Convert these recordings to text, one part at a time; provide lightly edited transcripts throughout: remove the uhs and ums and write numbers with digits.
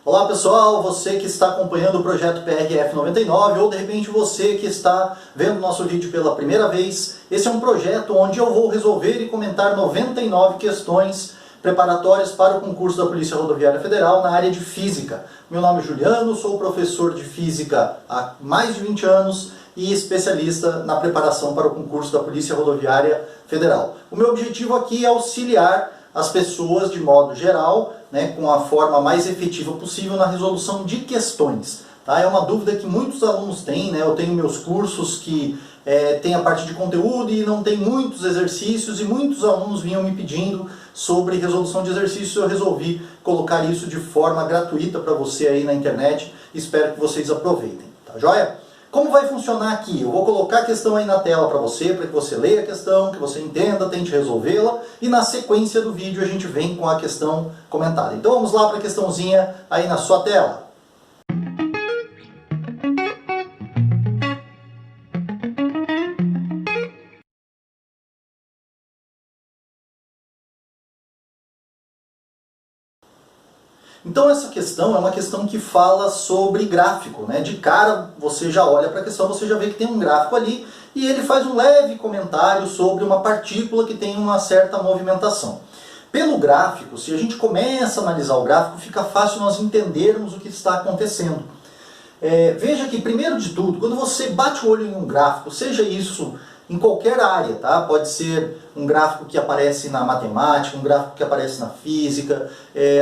Olá pessoal, você que está acompanhando o projeto PRF 99 ou de repente você que está vendo nosso vídeo pela primeira vez, esse é um projeto onde eu vou resolver e comentar 99 questões preparatórias para o concurso da Polícia Rodoviária Federal na área de Física. Meu nome é Juliano, sou professor de Física há mais de 20 anos e especialista na preparação para o concurso da Polícia Rodoviária Federal. O meu objetivo aqui é auxiliar as pessoas de modo geral, com a forma mais efetiva possível na resolução de questões. Tá? É uma dúvida que muitos alunos têm, eu tenho meus cursos que tem a parte de conteúdo e não tem muitos exercícios e muitos alunos vinham me pedindo sobre resolução de exercícios. Eu resolvi colocar isso de forma gratuita para você aí na internet. Espero que vocês aproveitem, tá joia? Como vai funcionar aqui? Eu vou colocar a questão aí na tela para que você leia a questão, que você entenda, tente resolvê-la, e na sequência do vídeo a gente vem com a questão comentada. Então vamos lá para a questãozinha aí na sua tela. Então essa questão é uma questão que fala sobre gráfico, De cara você já olha para a questão, você já vê que tem um gráfico ali e ele faz um leve comentário sobre uma partícula que tem uma certa movimentação. Pelo gráfico, se a gente começa a analisar o gráfico, fica fácil nós entendermos o que está acontecendo. Veja que, primeiro de tudo, quando você bate o olho em um gráfico, seja isso em qualquer área, tá? Pode ser um gráfico que aparece na matemática, um gráfico que aparece na física,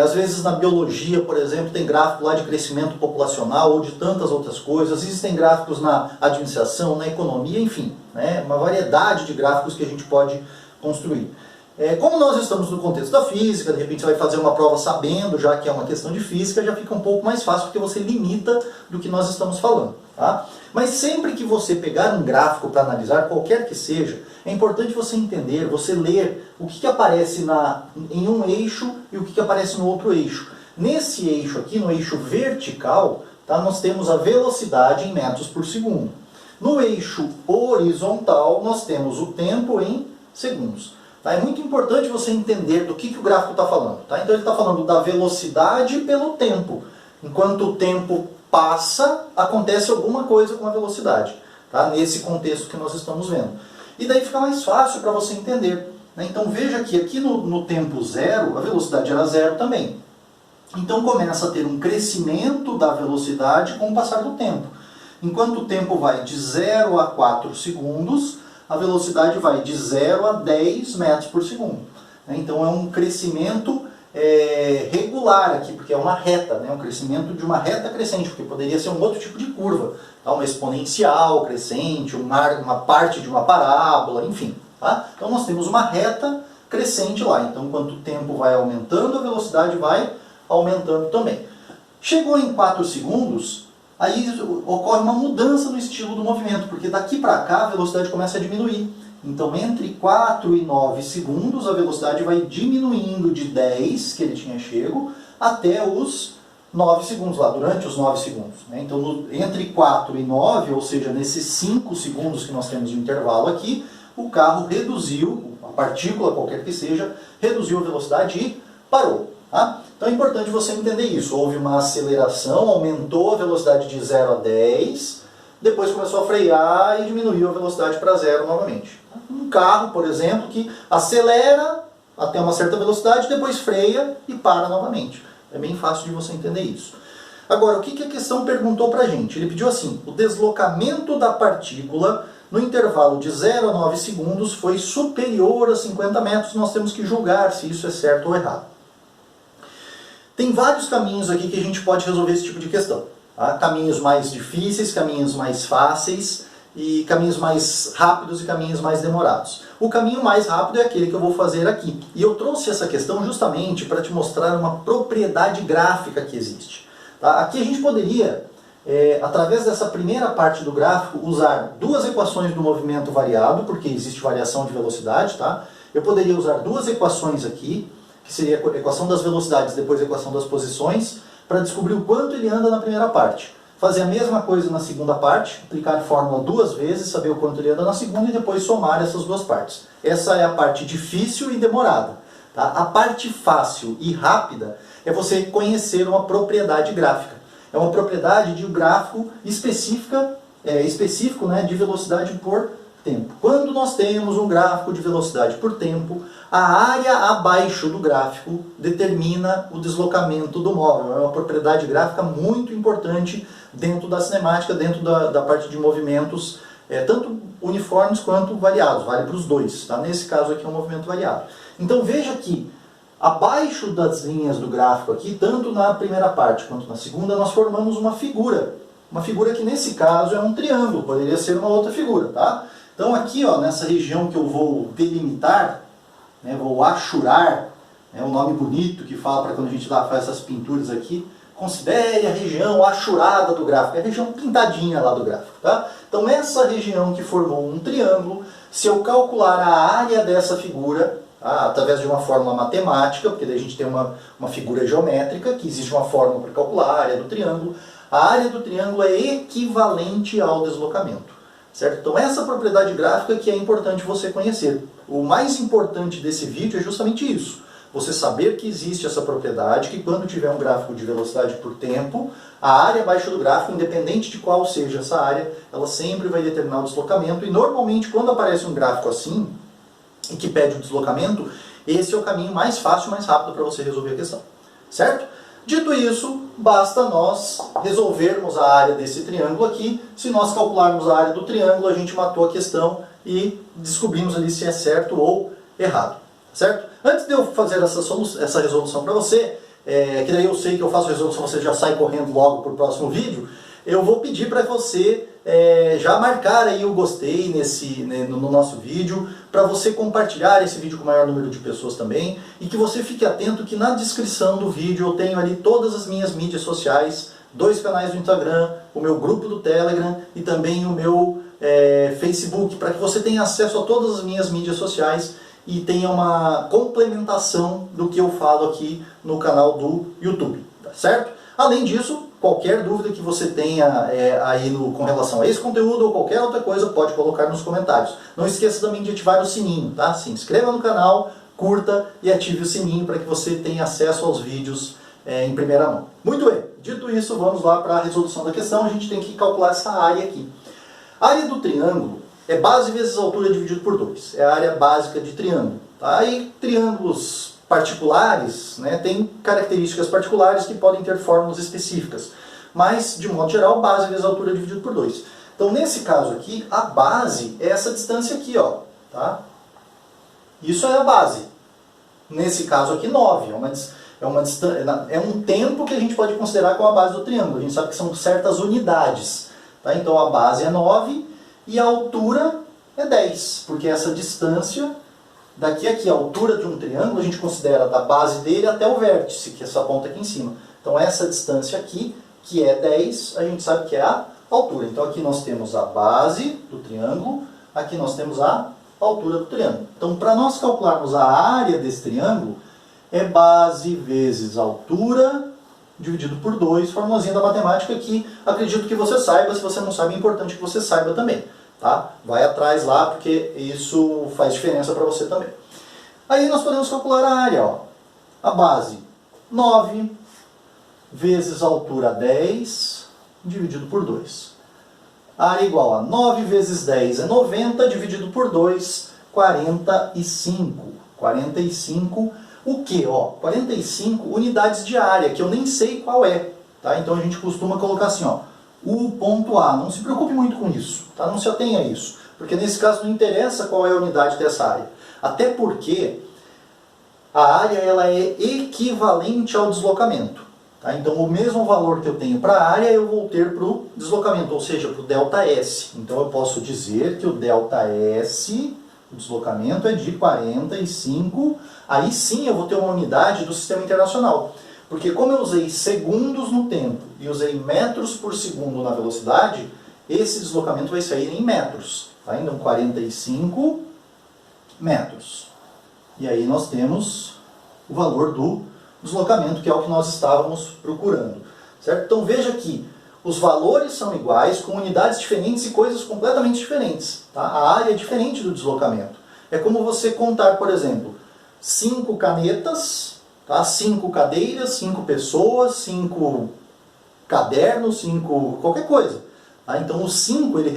às vezes na biologia, por exemplo, tem gráfico lá de crescimento populacional ou de tantas outras coisas, existem gráficos na administração, na economia, enfim, uma variedade de gráficos que a gente pode construir. Como nós estamos no contexto da física, de repente você vai fazer uma prova sabendo, já que é uma questão de física, já fica um pouco mais fácil porque você limita do que nós estamos falando. Tá? Mas sempre que você pegar um gráfico para analisar, qualquer que seja, é importante você entender, você ler o que aparece em um eixo e o que aparece no outro eixo. Nesse eixo aqui, no eixo vertical, tá, nós temos a velocidade em metros por segundo. No eixo horizontal, nós temos o tempo em segundos. Tá? É muito importante você entender do que o gráfico está falando. Tá? Então ele está falando da velocidade pelo tempo. Enquanto o tempo passa, acontece alguma coisa com a velocidade. Tá? Nesse contexto que nós estamos vendo. E daí fica mais fácil para você entender. Então veja que aqui no tempo zero, a velocidade era zero também. Então começa a ter um crescimento da velocidade com o passar do tempo. Enquanto o tempo vai de 0 a 4 segundos, a velocidade vai de 0 a 10 metros por segundo. Então é um crescimento regular aqui, porque é uma reta, um crescimento de uma reta crescente, porque poderia ser um outro tipo de curva, tá? Uma exponencial crescente, uma parte de uma parábola, enfim. Tá? Então nós temos uma reta crescente lá, então enquanto o tempo vai aumentando, a velocidade vai aumentando também. Chegou em 4 segundos, aí ocorre uma mudança no estilo do movimento, porque daqui para cá a velocidade começa a diminuir. Então entre 4 e 9 segundos a velocidade vai diminuindo de 10, que ele tinha chego, até os 9 segundos, lá durante os 9 segundos. Então entre 4 e 9, ou seja, nesses 5 segundos que nós temos de intervalo aqui, o carro reduziu, a partícula qualquer que seja, reduziu a velocidade e parou. Tá? Então é importante você entender isso. Houve uma aceleração, aumentou a velocidade de 0 a 10, depois começou a frear e diminuiu a velocidade para 0 novamente. Um carro, por exemplo, que acelera até uma certa velocidade, depois freia e para novamente. É bem fácil de você entender isso. Agora, o que a questão perguntou para a gente? Ele pediu assim: o deslocamento da partícula no intervalo de 0 a 9 segundos foi superior a 50 metros. Nós temos que julgar se isso é certo ou errado. Tem vários caminhos aqui que a gente pode resolver esse tipo de questão. Tá? Caminhos mais difíceis, caminhos mais fáceis, e caminhos mais rápidos e caminhos mais demorados. O caminho mais rápido é aquele que eu vou fazer aqui. E eu trouxe essa questão justamente para te mostrar uma propriedade gráfica que existe. Tá? Aqui a gente poderia, através dessa primeira parte do gráfico, usar duas equações do movimento variado, porque existe variação de velocidade. Tá? Eu poderia usar duas equações aqui, que seria a equação das velocidades, depois a equação das posições, para descobrir o quanto ele anda na primeira parte. Fazer a mesma coisa na segunda parte, aplicar a fórmula duas vezes, saber o quanto ele anda na segunda e depois somar essas duas partes. Essa é a parte difícil e demorada. Tá? A parte fácil e rápida é você conhecer uma propriedade gráfica. É uma propriedade de um gráfico específico, né, de velocidade por tempo. Quando nós temos um gráfico de velocidade por tempo, a área abaixo do gráfico determina o deslocamento do móvel. É uma propriedade gráfica muito importante dentro da cinemática, dentro da parte de movimentos, tanto uniformes quanto variados, vale para os dois. Tá? Nesse caso aqui é um movimento variado. Então veja que abaixo das linhas do gráfico aqui, tanto na primeira parte quanto na segunda, nós formamos uma figura. Uma figura que nesse caso é um triângulo, poderia ser uma outra figura. Tá? Então aqui, ó, nessa região que eu vou delimitar, né, vou achurar, é um nome bonito que fala para quando a gente faz essas pinturas aqui, considere a região achurada do gráfico, é a região pintadinha lá do gráfico. Tá? Então essa região que formou um triângulo, se eu calcular a área dessa figura, tá, através de uma fórmula matemática, porque daí a gente tem uma figura geométrica, que existe uma fórmula para calcular a área do triângulo, a área do triângulo é equivalente ao deslocamento. Certo? Então essa propriedade gráfica que é importante você conhecer. O mais importante desse vídeo é justamente isso. Você saber que existe essa propriedade, que quando tiver um gráfico de velocidade por tempo, a área abaixo do gráfico, independente de qual seja essa área, ela sempre vai determinar o deslocamento. E normalmente quando aparece um gráfico assim, e que pede o deslocamento, esse é o caminho mais fácil, mais rápido para você resolver a questão. Certo? Dito isso, basta nós resolvermos a área desse triângulo aqui. Se nós calcularmos a área do triângulo, a gente matou a questão e descobrimos ali se é certo ou errado. Certo? Antes de eu fazer essa resolução para você, que daí eu sei que eu faço a resolução, você já sai correndo logo para o próximo vídeo, eu vou pedir para você já marcar aí o gostei no nosso vídeo, para você compartilhar esse vídeo com o maior número de pessoas também, e que você fique atento que na descrição do vídeo eu tenho ali todas as minhas mídias sociais, 2 canais do Instagram, o meu grupo do Telegram e também o meu Facebook, para que você tenha acesso a todas as minhas mídias sociais e tenha uma complementação do que eu falo aqui no canal do YouTube, tá certo? Além disso, qualquer dúvida que você tenha aí com relação a esse conteúdo ou qualquer outra coisa, pode colocar nos comentários. Não esqueça também de ativar o sininho, tá? Se inscreva no canal, curta e ative o sininho para que você tenha acesso aos vídeos em primeira mão. Muito bem, dito isso, vamos lá para a resolução da questão. A gente tem que calcular essa área aqui. A área do triângulo é base vezes altura dividido por 2. É a área básica de triângulo. Tá? E triângulos particulares, né, tem características particulares que podem ter fórmulas específicas. Mas, de modo geral, base vezes altura dividido por 2. Então, nesse caso aqui, a base é essa distância aqui, ó. Tá? Isso é a base. Nesse caso aqui, 9. É um tempo que a gente pode considerar como a base do triângulo. A gente sabe que são certas unidades. Tá? Então, a base é 9 e a altura é 10. Porque essa distância... Daqui a aqui, a altura de um triângulo, a gente considera da base dele até o vértice, que é essa ponta aqui em cima. Então essa distância aqui, que é 10, a gente sabe que é a altura. Então aqui nós temos a base do triângulo, aqui nós temos a altura do triângulo. Então para nós calcularmos a área desse triângulo, é base vezes altura dividido por 2, formulazinha da matemática que acredito que você saiba. Se você não sabe, é importante que você saiba também. Tá? Vai atrás lá, porque isso faz diferença para você também. Aí nós podemos calcular a área. Ó. A base, 9 vezes a altura 10, dividido por 2. A área igual a 9 vezes 10 é 90, dividido por 2, 45. 45, o quê? Ó, 45 unidades de área, que eu nem sei qual é. Tá? Então a gente costuma colocar assim, ó. O ponto A, não se preocupe muito com isso, tá? Não se atenha a isso, porque nesse caso não interessa qual é a unidade dessa área. Até porque a área ela é equivalente ao deslocamento. Tá? Então o mesmo valor que eu tenho para a área eu vou ter para o deslocamento, ou seja, para o ΔS. Então eu posso dizer que o ΔS, o deslocamento, é de 45, aí sim eu vou ter uma unidade do sistema internacional. Porque como eu usei segundos no tempo e usei metros por segundo na velocidade, esse deslocamento vai sair em metros. Tá? Então 45 metros. E aí nós temos o valor do deslocamento, que é o que nós estávamos procurando. Certo? Então veja que os valores são iguais, com unidades diferentes e coisas completamente diferentes. Tá? A área é diferente do deslocamento. É como você contar, por exemplo, 5 canetas... Tá? 5 cadeiras, 5 pessoas, 5 cadernos, 5 qualquer coisa. Tá? Então o 5 ele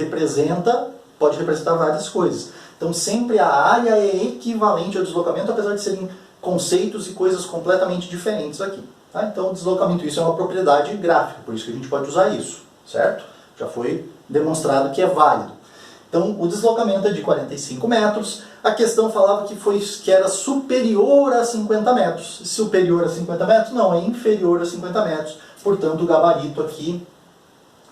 pode representar várias coisas. Então sempre a área é equivalente ao deslocamento, apesar de serem conceitos e coisas completamente diferentes aqui. Tá? Então o deslocamento, isso é uma propriedade gráfica, por isso que a gente pode usar isso, certo? Já foi demonstrado que é válido. Então o deslocamento é de 45 metros, a questão falava que era superior a 50 metros. Superior a 50 metros? Não, é inferior a 50 metros. Portanto, o gabarito aqui,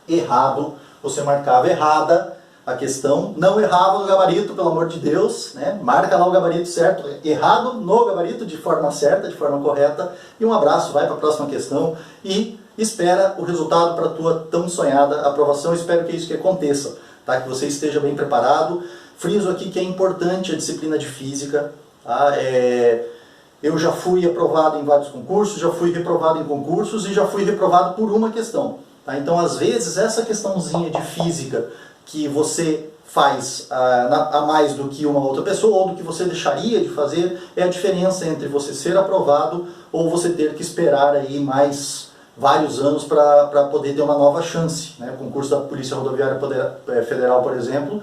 errado, você marcava errada a questão, não errava no gabarito, pelo amor de Deus, né? Marca lá o gabarito certo, errado no gabarito, de forma certa, de forma correta, e um abraço, vai para a próxima questão, e espera o resultado para a tua tão sonhada aprovação, espero que é isso que aconteça, tá? Que você esteja bem preparado. Friso aqui que é importante a disciplina de física, tá? Eu já fui aprovado em vários concursos, já fui reprovado em concursos e já fui reprovado por uma questão. Tá? Então, às vezes, essa questãozinha de física que você faz a mais do que uma outra pessoa, ou do que você deixaria de fazer, é a diferença entre você ser aprovado ou você ter que esperar aí mais vários anos para poder ter uma nova chance. Né? O concurso da Polícia Rodoviária Federal, por exemplo,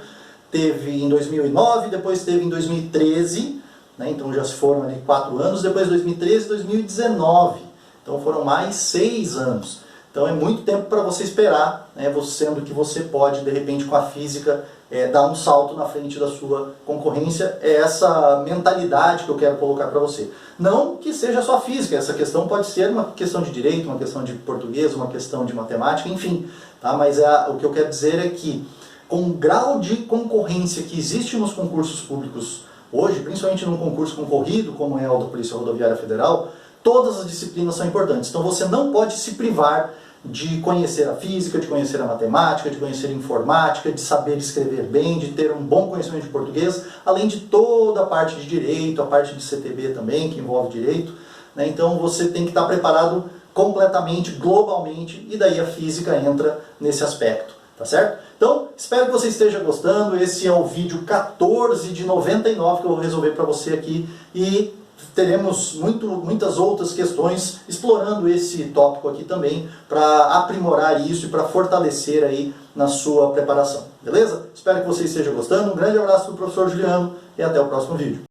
teve em 2009, depois teve em 2013, né? Então já se foram ali 4 anos, depois 2013 e 2019. Então foram mais 6 anos. Então é muito tempo para você esperar, né? Sendo que você pode, de repente, com a física, dar um salto na frente da sua concorrência. É essa mentalidade que eu quero colocar para você. Não que seja só física, essa questão pode ser uma questão de direito, uma questão de português, uma questão de matemática, enfim. Tá? Mas o que eu quero dizer é que, com o grau de concorrência que existe nos concursos públicos hoje, principalmente num concurso concorrido, como é o da Polícia Rodoviária Federal, todas as disciplinas são importantes. Então você não pode se privar de conhecer a física, de conhecer a matemática, de conhecer a informática, de saber escrever bem, de ter um bom conhecimento de português, além de toda a parte de direito, a parte de CTB também, que envolve direito. Né? Então você tem que estar preparado completamente, globalmente, e daí a física entra nesse aspecto. Tá certo? Então, espero que você esteja gostando. Esse é o vídeo 14 de 99 que eu vou resolver para você aqui. E teremos muitas outras questões explorando esse tópico aqui também para aprimorar isso e para fortalecer aí na sua preparação. Beleza? Espero que você esteja gostando. Um grande abraço do professor Juliano e até o próximo vídeo.